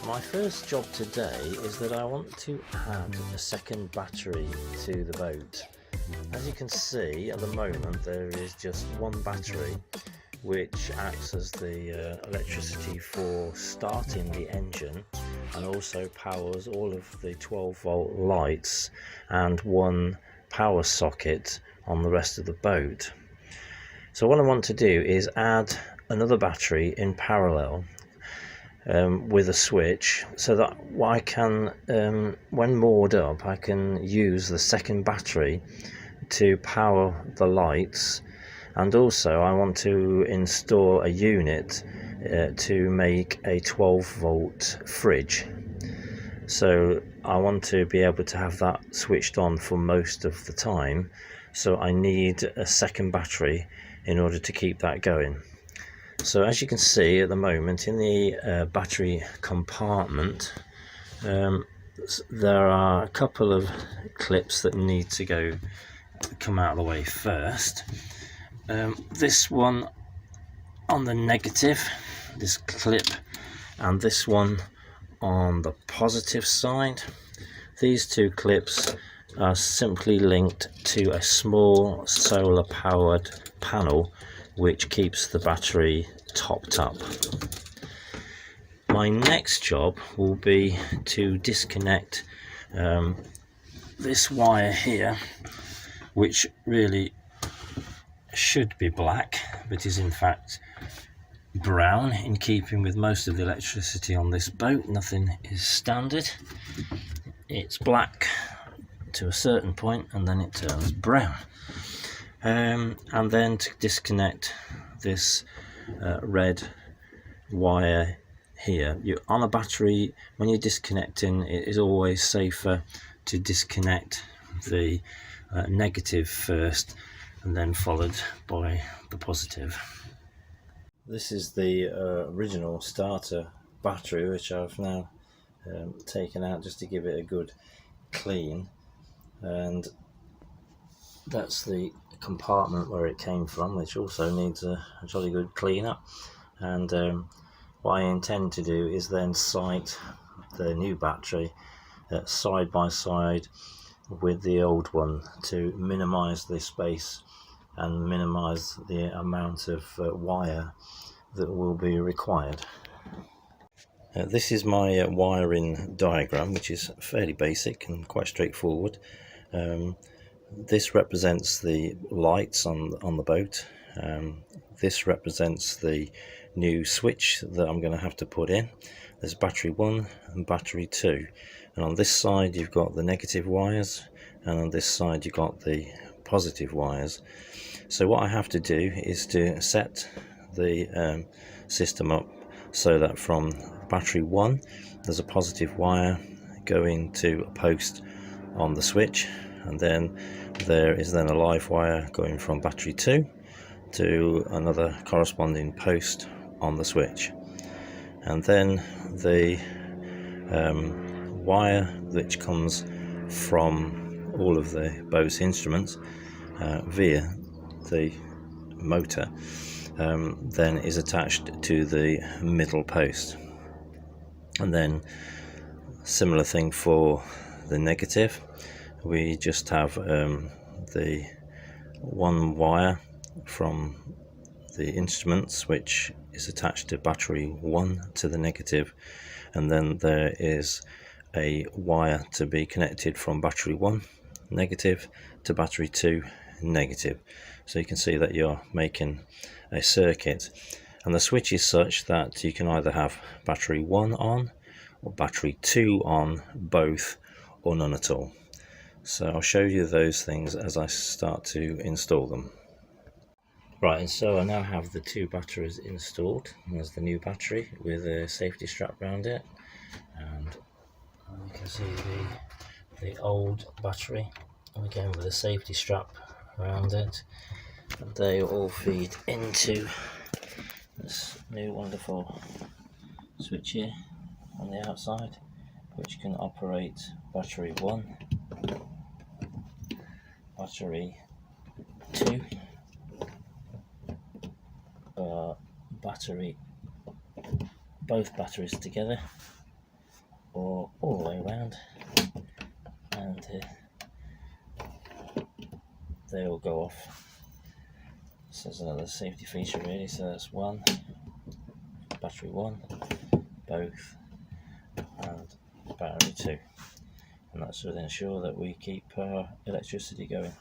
My first job today is that I want to add a second battery to the boat. As you can see, at the moment there is just one battery which acts as the electricity for starting the engine and also powers all of the 12-volt lights and one power socket on the rest of the boat. So what I want to do is add another battery in parallel with a switch, so that I can, when moored up, I can use the second battery to power the lights, and also I want to install a unit to make a 12-volt fridge. So I want to be able to have that switched on for most of the time, so I need a second battery in order to keep that going. So as you can see at the moment in the battery compartment, there are a couple of clips that need to come out of the way first. This one on the negative, this clip, and this one on the positive side. These two clips are simply linked to a small solar powered panel which keeps the battery topped up. My next job will be to disconnect this wire here, which really should be black but is in fact brown, in keeping with most of the electricity on this boat. Nothing is standard. It's black to a certain point and then it turns brown. And then to disconnect this red wire here. On a battery, when you're disconnecting, it is always safer to disconnect the negative first and then followed by the positive. This is the original starter battery, which I've now taken out just to give it a good clean, and that's the compartment where it came from, which also needs a jolly good clean up. And what I intend to do is then sight the new battery side by side with the old one to minimize the space and minimize the amount of wire that will be required. This is my wiring diagram, which is fairly basic and quite straightforward. This represents the lights on the boat. This represents the new switch that I'm going to have to put in. There's battery 1 and battery 2, and on this side you've got the negative wires, and on this side you've got the positive wires. So what I have to do is to set the system up so that from battery 1 there's a positive wire going to a post on the switch, and then there is then a live wire going from battery 2 to another corresponding post on the switch, and then the wire which comes from all of the boat's instruments via the motor then is attached to the middle post. And then similar thing for the negative, we just have the one wire from the instruments which is attached to battery 1 to the negative, and then there is a wire to be connected from battery 1 negative to battery 2 negative. So you can see that you're making a circuit, and the switch is such that you can either have battery 1 on or battery 2 on, both, or none at all. So I'll show you those things as I start to install them. Right, and so I now have the two batteries installed. There's the new battery with a safety strap around it, and you can see the old battery again with a safety strap around it, and they all feed into this new wonderful switch here on the outside, which can operate battery 1, battery 2, both batteries together, or all the way around, and they all go off. So there's another safety feature really. So that's one, battery 1, both, and battery 2, and that's to ensure that we keep our electricity going.